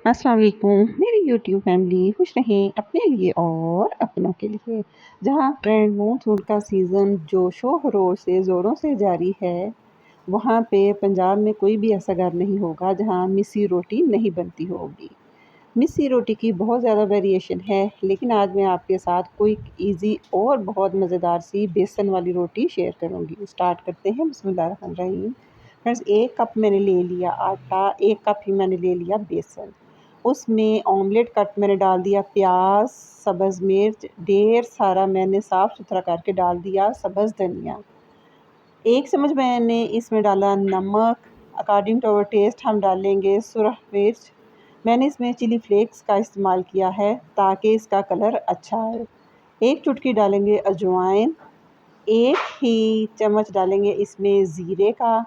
अस्सलाम वालेकुम मेरी यूट्यूब फैमिली खुश रहें अपने लिए और अपनों के लिए। जहाँ ट्रेंड मानसून का सीज़न जोशो खरोश से ज़ोरों से जारी है, वहाँ पे पंजाब में कोई भी ऐसा घर नहीं होगा जहाँ मिस्सी रोटी नहीं बनती होगी। मिस्सी रोटी की बहुत ज़्यादा वेरिएशन है, लेकिन आज मैं आपके साथ क्विक, ईज़ी और बहुत मज़ेदार सी बेसन वाली रोटी शेयर करूँगी। स्टार्ट करते हैं। बिस्मिल्लाहिर्रहमानिर्रहीम। फ्रेंड्स, 1 कप मैंने ले लिया आटा, 1 कप ही मैंने ले लिया बेसन। उसमें ऑमलेट कट मैंने डाल दिया प्याज, सब्ज़ मिर्च, ढेर सारा मैंने साफ़ सुथरा करके डाल दिया सब्ज़ धनिया। 1 चम्मच मैंने इसमें डाला नमक, अकॉर्डिंग टू आवर टेस्ट हम डालेंगे सुरख मिर्च। मैंने इसमें चिली फ्लेक्स का इस्तेमाल किया है ताकि इसका कलर अच्छा आए। 1 चुटकी डालेंगे अजवाइन, 1 ही चम्मच डालेंगे इसमें ज़ीरे का।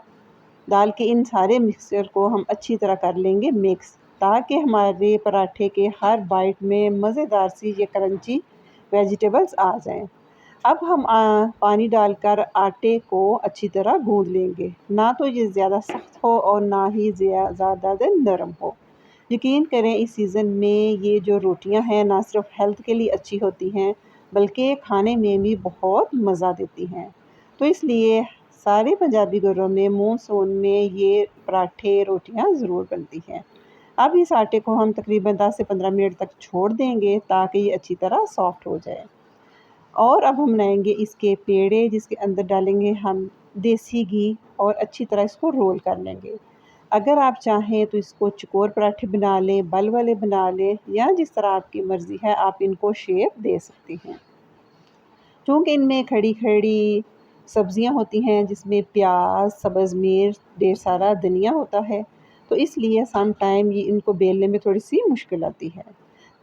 डाल के इन सारे मिक्सचर को हम अच्छी तरह कर लेंगे मिक्स, ताकि हमारे पराठे के हर बाइट में मज़ेदार सी ये क्रंची वेजिटेबल्स आ जाएं। अब हम पानी डालकर आटे को अच्छी तरह गूँध लेंगे, ना तो ये ज़्यादा सख्त हो और ना ही ज़्यादा नरम हो। यकीन करें, इस सीज़न में ये जो रोटियां हैं ना सिर्फ हेल्थ के लिए अच्छी होती हैं, बल्कि खाने में भी बहुत मज़ा देती हैं। तो इसलिए सारे पंजाबी घरों में मानसून में ये पराठे रोटियां ज़रूर बनती हैं। अब इस आटे को हम तकरीबन 10 से 15 मिनट तक छोड़ देंगे ताकि ये अच्छी तरह सॉफ्ट हो जाए। और अब हम बनाएंगे इसके पेड़े, जिसके अंदर डालेंगे हम देसी घी और अच्छी तरह इसको रोल कर लेंगे। अगर आप चाहें तो इसको चकोर पराठे बना लें, बल वाले बना लें, या जिस तरह आपकी मर्ज़ी है आप इनको शेप दे सकती हैं। चूँकि इनमें खड़ी-खड़ी सब्ज़ियाँ होती हैं, जिसमें प्याज, सब्ज़ मिर्च, ढेर सारा धनिया होता है, तो इसलिए सम टाइम ये इनको बेलने में थोड़ी-सी मुश्किल आती है।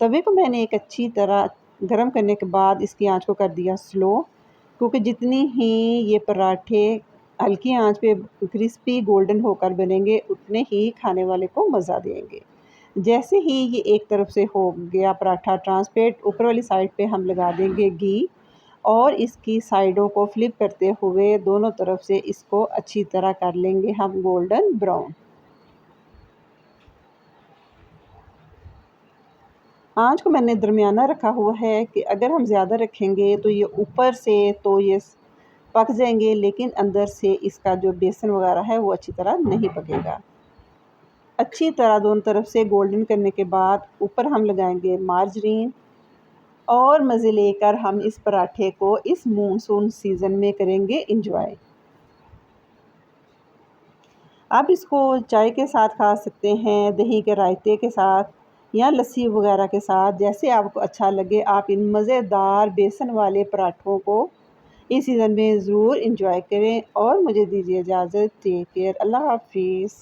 तवे को मैंने एक अच्छी तरह गरम करने के बाद इसकी आँच को कर दिया स्लो, क्योंकि जितनी ही ये पराठे हल्की आँच पे क्रिस्पी गोल्डन होकर बनेंगे, उतने ही खाने वाले को मज़ा देंगे। जैसे ही ये एक तरफ से हो गया पराठा ट्रांसपेरेंट, ऊपर वाली साइड पे हम लगा देंगे घी और इसकी साइडों को फ्लिप करते हुए दोनों तरफ से इसको अच्छी तरह कर लेंगे हम गोल्डन ब्राउन। आँच को मैंने दरमियाना रखा हुआ है कि अगर हम ज़्यादा रखेंगे तो ये ऊपर से तो ये पक जाएंगे, लेकिन अंदर से इसका जो बेसन वगैरह है वो अच्छी तरह नहीं पकेगा। अच्छी तरह दोनों तरफ से गोल्डन करने के बाद ऊपर हम लगाएंगे मार्जरीन और मज़े लेकर हम इस पराठे को इस मानसून सीज़न में करेंगे इंजॉय। आप इसको चाय के साथ खा सकते हैं, दही के रायते के साथ या लस्सी वगैरह के साथ, जैसे आपको अच्छा लगे। आप इन मज़ेदार बेसन वाले पराठों को इस सीज़न में ज़रूर इंजॉय करें और मुझे दीजिए इजाज़त। Take care. अल्लाह हाफ़िज़।